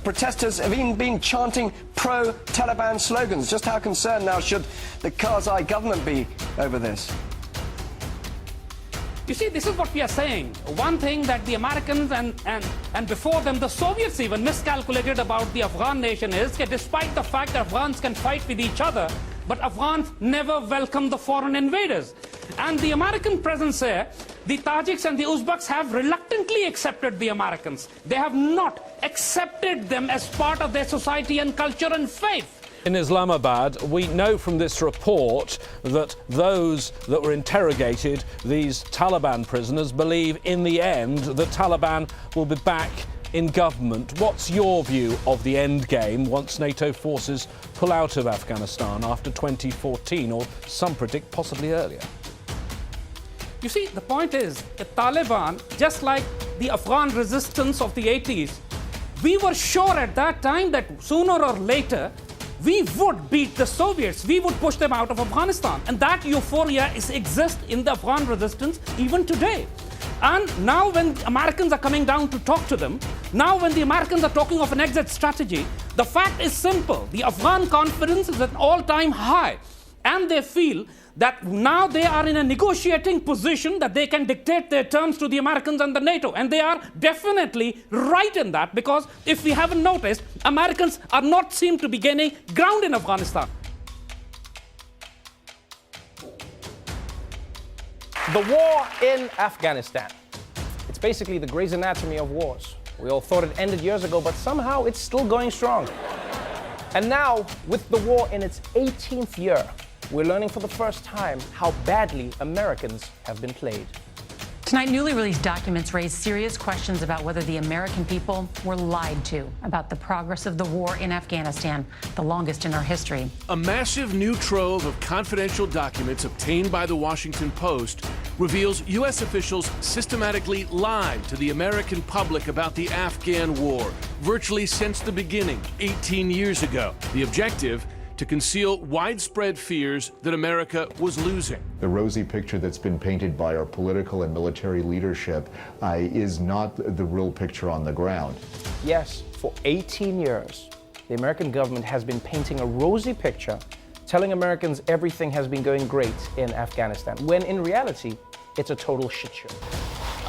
protesters have even been chanting pro-Taliban slogans. Just how concerned now should the Karzai government be over this? You see, this is what we are saying. One thing that the Americans and before them, the Soviets even miscalculated about the Afghan nation is that despite the fact that Afghans can fight with each other, but Afghans never welcome the foreign invaders. And the American presence here, the Tajiks and the Uzbeks have reluctantly accepted the Americans. They have not accepted them as part of their society and culture and faith. In Islamabad, we know from this report that those that were interrogated, these Taliban prisoners, believe in the end the Taliban will be back in government. What's your view of the end game once NATO forces pull out of Afghanistan after 2014, or some predict possibly earlier? You see, the point is, the Taliban, just like the Afghan resistance of the 80s, we were sure at that time that sooner or later, we would beat the Soviets. We would push them out of Afghanistan. And that euphoria exists in the Afghan resistance even today. And now when Americans are coming down to talk to them, now when the Americans are talking of an exit strategy, the fact is simple. The Afghan confidence is at an all-time high. And they feel that now they are in a negotiating position that they can dictate their terms to the Americans and the NATO. And they are definitely right in that, because if we haven't noticed, Americans are not seem to be gaining ground in Afghanistan. The war in Afghanistan. It's basically the Grey's Anatomy of wars. We all thought it ended years ago, but somehow it's still going strong. And now, with the war in its 18th year, we're learning for the first time how badly Americans have been played. Tonight, newly released documents raise serious questions about whether the American people were lied to about the progress of the war in Afghanistan, the longest in our history. A massive new trove of confidential documents obtained by the Washington Post reveals U.S. officials systematically lied to the American public about the Afghan war, virtually since the beginning, 18 years ago. The objective: to conceal widespread fears that America was losing. The rosy picture that's been painted by our political and military leadership is not the real picture on the ground. Yes, for 18 years, the American government has been painting a rosy picture, telling Americans everything has been going great in Afghanistan, when in reality, it's a total shit show.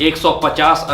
150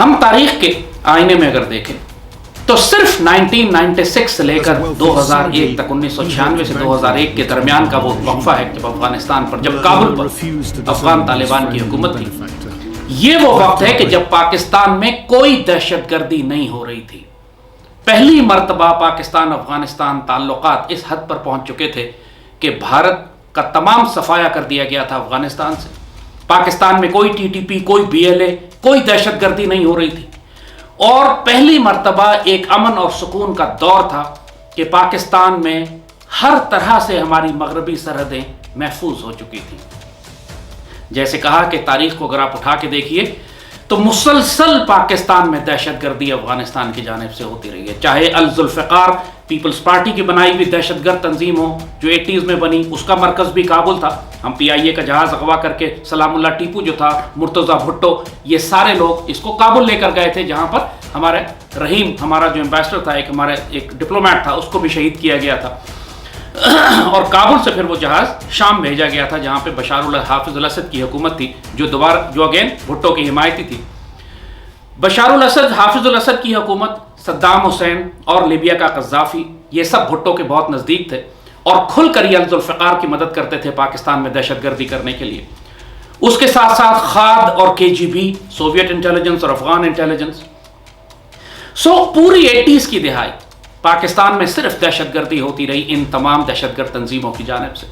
ہم تاریخ کے آئینے میں اگر دیکھیں تو صرف 1996 سے لے کر 2001 تک 1996 سے 2001 کے درمیان کا وہ وقفہ ہے جب افغانستان پر جب کابل پر افغان طالبان کی حکومت تھی. یہ وہ وقت ہے کہ جب پاکستان میں کوئی دہشت گردی نہیں ہو رہی تھی. پہلی مرتبہ پاکستان افغانستان تعلقات اس حد پر پہنچ چکے تھے کہ بھارت کا تمام صفایا کر دیا گیا تھا افغانستان سے. پاکستان میں کوئی ٹی ٹی پی, کوئی بی ایل اے, کوئی دہشت گردی نہیں ہو رہی تھی. اور پہلی مرتبہ ایک امن اور سکون کا دور تھا کہ پاکستان میں ہر طرح سے ہماری مغربی سرحدیں محفوظ ہو چکی تھیں. جیسے کہا کہ تاریخ کو اگر آپ اٹھا کے دیکھیے تو مسلسل پاکستان میں دہشت گردی افغانستان کی جانب سے ہوتی رہی ہے. چاہے الذوالفقار پیپلز پارٹی کی بنائی ہوئی دہشت گرد تنظیم ہو جو 80s میں بنی, اس کا مرکز بھی کابل تھا. ہم پی آئی اے کا جہاز اغوا کر کے سلام اللہ ٹیپو جو تھا, مرتضیٰ بھٹو, یہ سارے لوگ اس کو کابل لے کر گئے تھے, جہاں پر ہمارے رحیم ہمارا جو ایمبیسڈر تھا, ہمارا ایک ڈپلومیٹ تھا, اس کو بھی شہید کیا گیا تھا. اور کابل سے پھر وہ جہاز شام بھیجا گیا تھا جہاں پہ بشار حافظ الاسد کی حکومت تھی جو اگین بھٹو کی حمایتی تھی. بشار الاسد, حافظ الاسد کی حکومت, صدام حسین اور لیبیا کا قذافی, یہ سب بھٹو کے بہت نزدیک تھے اور کھل کر یہ الذوالفقار کی مدد کرتے تھے پاکستان میں دہشت گردی کرنے کے لیے. اس کے ساتھ ساتھ خاد اور کے جی بی, سوویت انٹیلیجنس اور افغان انٹیلیجنس. پوری 80s کی دہائی پاکستان میں صرف دہشت گردی ہوتی رہی ان تمام دہشت گرد تنظیموں کی جانب سے.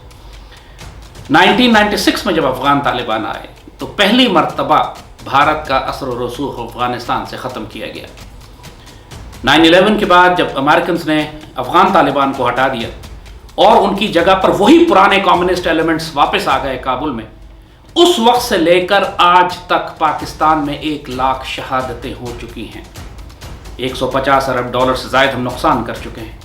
1996 میں جب افغان طالبان آئے تو پہلی مرتبہ بھارت کا اثر و رسوخ افغانستان سے ختم کیا گیا. 9/11 کے بعد جب امریکنز نے افغان طالبان کو ہٹا دیا اور ان کی جگہ پر وہی پرانے کمیونسٹ ایلیمنٹس واپس آ گئے کابل میں, اس وقت سے لے کر آج تک پاکستان میں 1 لاکھ شہادتیں ہو چکی ہیں. 150 ارب ڈالر سے زائد ہم نقصان کر چکے ہیں.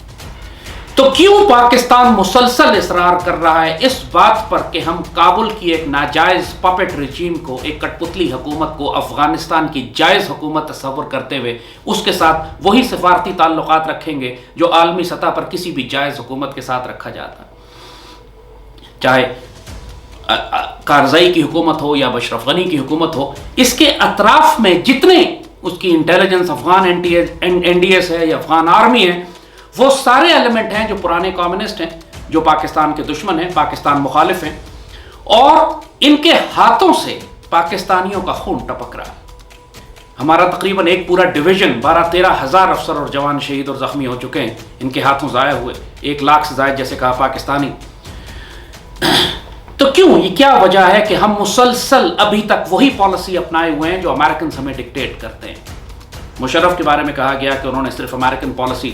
تو کیوں پاکستان مسلسل اصرار کر رہا ہے اس بات پر کہ ہم کابل کی ایک ناجائز پپٹ رجیم کو, ایک کٹ پتلی حکومت کو افغانستان کی جائز حکومت تصور کرتے ہوئے اس کے ساتھ وہی سفارتی تعلقات رکھیں گے جو عالمی سطح پر کسی بھی جائز حکومت کے ساتھ رکھا جاتا ہے, چاہے کارزائی کی حکومت ہو یا اشرف غنی کی حکومت ہو. اس کے اطراف میں جتنے اس کی intelligence, Afghan N D S ہے یا افغان آرمی ہے, وہ سارے ایلیمنٹ ہیں جو پرانے کمیونسٹ ہیں, جو پاکستان کے دشمن ہیں, پاکستان مخالف ہیں, اور ان کے ہاتھوں سے پاکستانیوں کا خون ٹپک رہا ہے. ہمارا تقریباً ایک پورا ڈویژن 12-13 ہزار افسر اور جوان شہید اور زخمی ہو چکے ہیں, ان کے ہاتھوں ضائع ہوئے, 1 لاکھ سے زائد جیسے کہا پاکستانی. تو کیوں, یہ کیا وجہ ہے کہ ہم مسلسل ابھی تک وہی پالیسی اپنائے ہوئے ہیں جو امریکنز ہمیں ڈکٹیٹ کرتے ہیں. مشرف کے بارے میں کہا گیا کہ انہوں نے صرف امریکن پالیسی,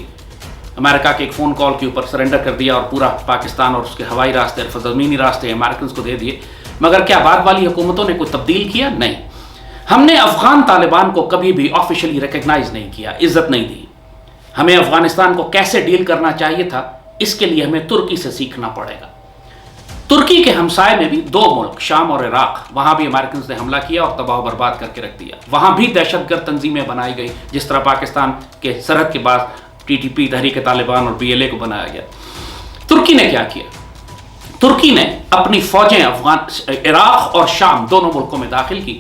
امریکہ کے ایک فون کال کے اوپر سرنڈر کر دیا اور پورا پاکستان اور اس کے ہوائی راستے اور زمینی راستے امریکنز کو دے دیے. مگر کیا بعد والی حکومتوں نے کوئی تبدیل کیا؟ نہیں. ہم نے افغان طالبان کو کبھی بھی آفیشلی ریکگنائز نہیں کیا, عزت نہیں دی. ہمیں افغانستان کو کیسے ڈیل کرنا چاہیے تھا, اس کے لیے ہمیں ترکی سے سیکھنا پڑے گا. ترکی کے ہمسائے میں بھی 2 ملک, شام اور عراق, وہاں بھی امریکنز نے حملہ کیا اور تباہ و برباد کر کے رکھ دیا. وہاں بھی دہشت گرد تنظیمیں بنائی گئی, جس طرح پاکستان کے سرحد کے بعد ٹی ٹی پی, تحریک طالبان اور بی ایل اے کو بنایا گیا. ترکی نے کیا کیا؟ ترکی نے اپنی فوجیں عراق اور شام دونوں ملکوں میں داخل کی,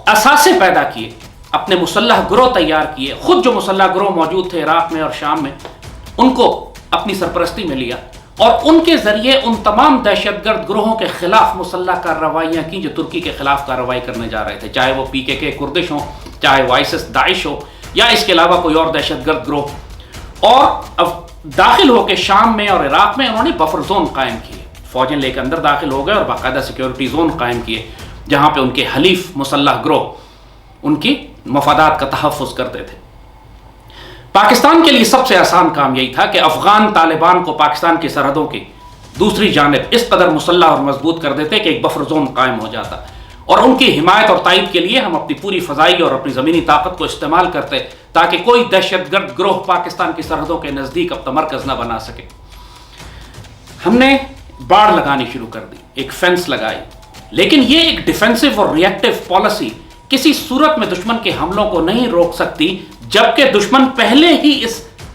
اثاثے پیدا کیے, اپنے مسلح گروہ تیار کیے. خود جو مسلح گروہ موجود تھے عراق میں اور شام میں, ان کو اپنی سرپرستی میں لیا اور ان کے ذریعے ان تمام دہشت گرد گروہوں کے خلاف مسلح کارروائیاں کی جو ترکی کے خلاف کارروائی کرنے جا رہے تھے, چاہے وہ پی کے کردش ہوں, چاہے وہ آئیسس داعش ہو, یا اس کے علاوہ کوئی اور دہشت گرد گروہ. اور اب داخل ہو کے شام میں اور عراق میں انہوں نے بفر زون قائم کیے, فوجیں لے کے اندر داخل ہو گئے اور باقاعدہ سیکیورٹی زون قائم کیے جہاں پہ ان کے حلیف مسلح گروہ ان کی مفادات کا تحفظ کرتے تھے. پاکستان کے لیے سب سے آسان کام یہی تھا کہ افغان طالبان کو پاکستان کی سرحدوں کی دوسری جانب اس قدر مسلح اور مضبوط کر دیتے کہ ایک بفر زون قائم ہو جاتا, اور ان کی حمایت اور تائید کے لیے ہم اپنی پوری فضائی اور اپنی زمینی طاقت کو استعمال کرتے تاکہ کوئی دہشت گرد گروہ پاکستان کی سرحدوں کے نزدیک اپنا مرکز نہ بنا سکے. ہم نے باڑ لگانی شروع کر دی, ایک فینس لگائی, لیکن یہ ایک ڈیفینسو اور ری ایکٹیو پالیسی کسی صورت میں دشمن کے حملوں کو نہیں روک سکتی جبکہ دشمن پہلے ہی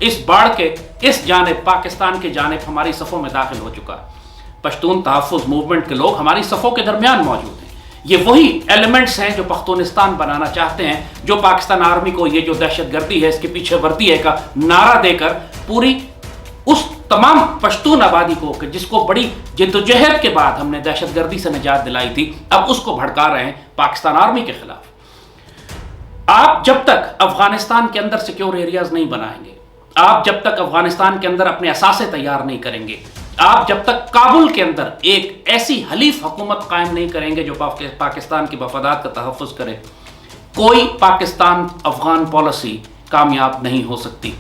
اس باڑ کے اس جانب پاکستان کے جانب ہماری صفوں میں داخل ہو چکا ہے. پشتون تحفظ موومنٹ کے لوگ ہماری صفوں کے درمیان موجود ہیں. یہ وہی ایلیمنٹس ہیں جو پختونستان بنانا چاہتے ہیں، جو پاکستان آرمی کو یہ جو دہشت گردی ہے اس کے پیچھے وردی ہے کا نعرہ دے کر پوری اس تمام پشتون آبادی کو کہ جس کو بڑی جدوجہد کے بعد ہم نے دہشت گردی سے نجات دلائی تھی، اب اس کو بھڑکا رہے ہیں پاکستان آرمی کے خلاف۔ آپ جب تک افغانستان کے اندر سیکیور ایریاز نہیں بنائیں گے، آپ جب تک افغانستان کے اندر اپنے اثاثے تیار نہیں کریں گے، آپ جب تک کابل کے اندر ایک ایسی حلیف حکومت قائم نہیں کریں گے جو پاکستان کی مفادات کا تحفظ کرے، کوئی پاکستان افغان پالیسی کامیاب نہیں ہو سکتی۔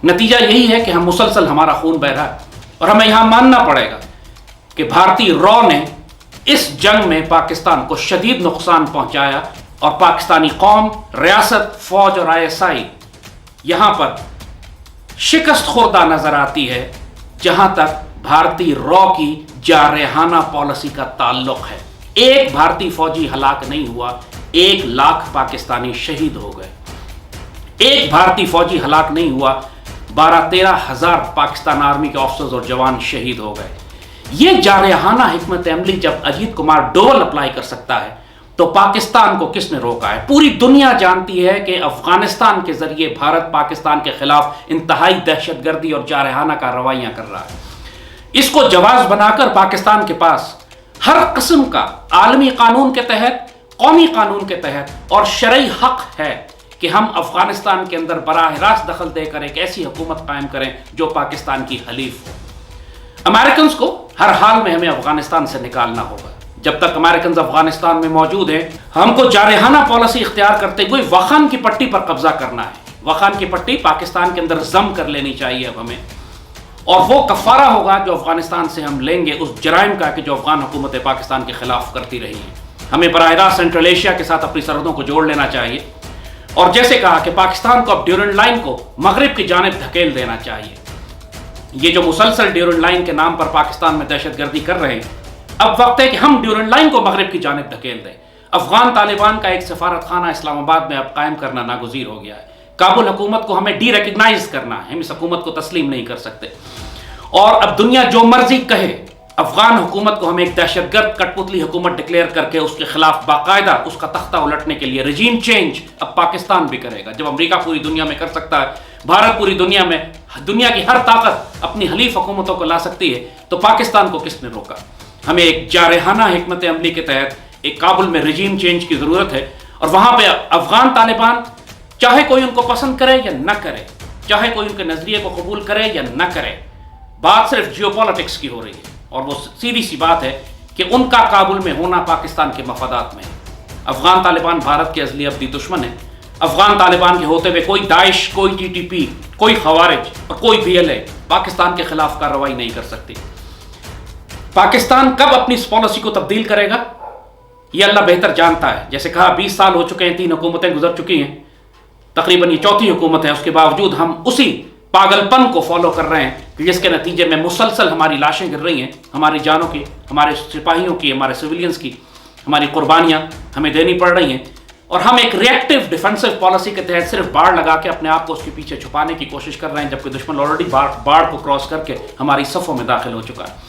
نتیجہ یہی ہے کہ ہم مسلسل ہمارا خون بہہ رہا ہے، اور ہمیں یہاں ماننا پڑے گا کہ بھارتی رو نے اس جنگ میں پاکستان کو شدید نقصان پہنچایا، اور پاکستانی قوم، ریاست، فوج اور ISI یہاں پر شکست خوردہ نظر آتی ہے جہاں تک بھارتی رو کی جارحانہ پالیسی کا تعلق ہے۔ ایک بھارتی فوجی ہلاک نہیں ہوا، 1 لاکھ پاکستانی شہید ہو گئے۔ ایک بھارتی فوجی ہلاک نہیں ہوا، 12-13 ہزار پاکستان آرمی کے آفیسرز اور جوان شہید ہو گئے۔ یہ جارحانہ حکمت عملی جب اجیت کمار ڈوول اپلائی کر سکتا ہے تو پاکستان کو کس نے روکا ہے؟ پوری دنیا جانتی ہے کہ افغانستان کے ذریعے بھارت پاکستان کے خلاف انتہائی دہشت گردی اور جارحانہ کارروائیاں کر رہا ہے۔ اس کو جواز بنا کر پاکستان کے پاس ہر قسم کا عالمی قانون کے تحت، قومی قانون کے تحت اور شرعی حق ہے کہ ہم افغانستان کے اندر براہ راست دخل دے کر ایک ایسی حکومت قائم کریں جو پاکستان کی حلیف ہو۔ امریکنز کو ہر حال میں ہمیں افغانستان سے نکالنا ہوگا۔ جب تک امریکنز افغانستان میں موجود ہیں، ہم کو جارحانہ پالیسی اختیار کرتے ہوئے واخان کی پٹی پر قبضہ کرنا ہے۔ واخان کی پٹی پاکستان کے اندر ضم کر لینی چاہیے اب ہمیں، اور وہ کفارہ ہوگا جو افغانستان سے ہم لیں گے اس جرائم کا کہ جو افغان حکومت پاکستان کے خلاف کرتی رہی ہے۔ ہمیں براہ راست سینٹرل ایشیا کے ساتھ اپنی سرحدوں کو جوڑ لینا چاہیے، اور جیسے کہا کہ پاکستان کو اب ڈیورنڈ لائن کو مغرب کی جانب دھکیل دینا چاہیے۔ یہ جو مسلسل ڈیورنڈ لائن کے نام پر پاکستان میں دہشت گردی کر رہے ہیں، اب وقت ہے کہ ہم ڈیورنڈ لائن کو مغرب کی جانب دھکیل دیں۔ افغان طالبان کا ایک سفارت خانہ اسلام آباد میں اب قائم کرنا ناگزیر ہو گیا ہے۔ کابل حکومت کو ہمیں ڈی ریکگنائز کرنا ہے، ہم اس حکومت کو تسلیم نہیں کر سکتے، اور اب دنیا جو مرضی کہے، افغان حکومت کو ہمیں ایک دہشت گرد کٹ پتلی حکومت ڈکلیئر کر کے اس کے خلاف باقاعدہ اس کا تختہ الٹنے کے لیے رجیم چینج اب پاکستان بھی کرے گا۔ جب امریکہ پوری دنیا میں کر سکتا ہے، بھارت پوری دنیا میں دنیا کی ہر طاقت اپنی حلیف حکومتوں کو لا سکتی ہے، تو پاکستان کو کس نے روکا؟ ہمیں ایک جارحانہ حکمت عملی کے تحت ایک کابل میں رجیم چینج کی ضرورت ہے، اور وہاں پہ افغان طالبان چاہے کوئی ان کو پسند کرے یا نہ کرے، چاہے کوئی ان کے نظریے کو قبول کرے یا نہ کرے، بات صرف جیو پالیٹکس کی ہو رہی ہے، اور وہ سیدھی سی بات ہے کہ ان کا کابل میں ہونا پاکستان کے مفادات میں ہے۔ افغان طالبان بھارت کے ازلی ابدی دشمن ہے۔ افغان طالبان کے ہوتے ہوئے کوئی داعش، کوئی TTP، کوئی خوارج اور کوئی BLA پاکستان کے خلاف کارروائی نہیں کر سکتی۔ پاکستان کب اپنی اس پالیسی کو تبدیل کرے گا یہ اللہ بہتر جانتا ہے۔ جیسے کہا 20 سال ہو چکے ہیں، 3 حکومتیں گزر چکی ہیں، تقریباً یہ 4تھی حکومت ہے، اس کے باوجود ہم اسی پاگل پن کو فالو کر رہے ہیں کہ جس کے نتیجے میں مسلسل ہماری لاشیں گر رہی ہیں، ہماری جانوں کی، ہمارے سپاہیوں کی، ہمارے سویلینز کی، ہماری قربانیاں ہمیں دینی پڑ رہی ہیں، اور ہم ایک ریئیکٹیو ڈیفینسو پالیسی کے تحت صرف باڑ لگا کے اپنے آپ کو اس کے پیچھے چھپانے کی کوشش کر رہے ہیں، جبکہ دشمن آلریڈی باڑ کو کراس کر کے ہماری صفوں میں داخل ہو چکا ہے۔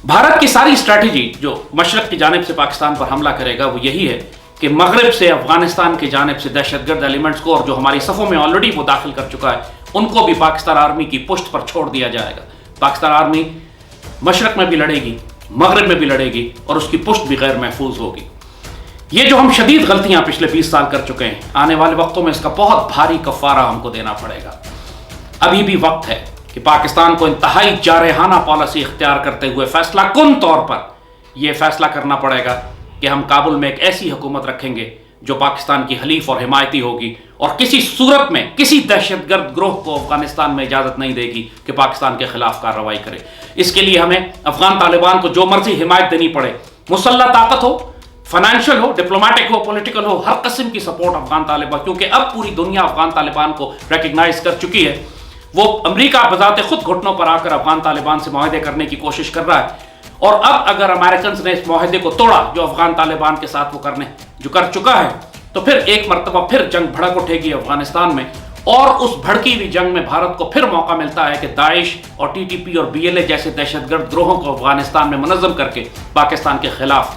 بھارت کی ساری اسٹریٹجی جو مشرق کی جانب سے پاکستان پر حملہ کرے گا وہ یہی ہے کہ مغرب سے افغانستان کی جانب سے دہشت گرد ایلیمنٹس کو، اور جو ہماری صفوں میں آلریڈی وہ داخل کر چکا ہے، ان کو بھی پاکستان آرمی کی پشت پر چھوڑ دیا جائے گا۔ پاکستان آرمی مشرق میں بھی لڑے گی، مغرب میں بھی لڑے گی، اور اس کی پشت بھی غیر محفوظ ہوگی۔ یہ جو ہم شدید غلطیاں پچھلے 20 سال کر چکے ہیں، آنے والے وقتوں میں اس کا بہت بھاری کفارہ ہم کو دینا پڑے گا۔ ابھی بھی وقت ہے کہ پاکستان کو انتہائی جارحانہ پالیسی اختیار کرتے ہوئے فیصلہ کن طور پر یہ فیصلہ کرنا پڑے گا کہ ہم کابل میں ایک ایسی حکومت رکھیں گے جو پاکستان کی حلیف اور حمایتی ہوگی، اور کسی صورت میں کسی دہشت گرد گروہ کو افغانستان میں اجازت نہیں دے گی کہ پاکستان کے خلاف کارروائی کرے۔ اس کے لیے ہمیں افغان طالبان کو جو مرضی حمایت دینی پڑے، مسلح طاقت ہو، فائنینشیل ہو، ڈپلومیٹک ہو، پولیٹیکل ہو، ہر قسم کی سپورٹ افغان طالبان، کیونکہ اب پوری دنیا افغان طالبان کو ریکگنائز کر چکی ہے۔ وہ امریکہ بذات خود گھٹنوں پر آ کر افغان طالبان سے معاہدے کرنے کی کوشش کر رہا ہے، اور اب اگر امریکنز نے اس معاہدے کو توڑا جو افغان طالبان کے ساتھ وہ کر چکا ہے، تو پھر ایک مرتبہ پھر جنگ بھڑک اٹھے گی افغانستان میں، اور اس بھڑکی ہوئی جنگ میں بھارت کو پھر موقع ملتا ہے کہ داعش اور TTP اور BLA جیسے دہشت گرد گروہوں کو افغانستان میں منظم کر کے پاکستان کے خلاف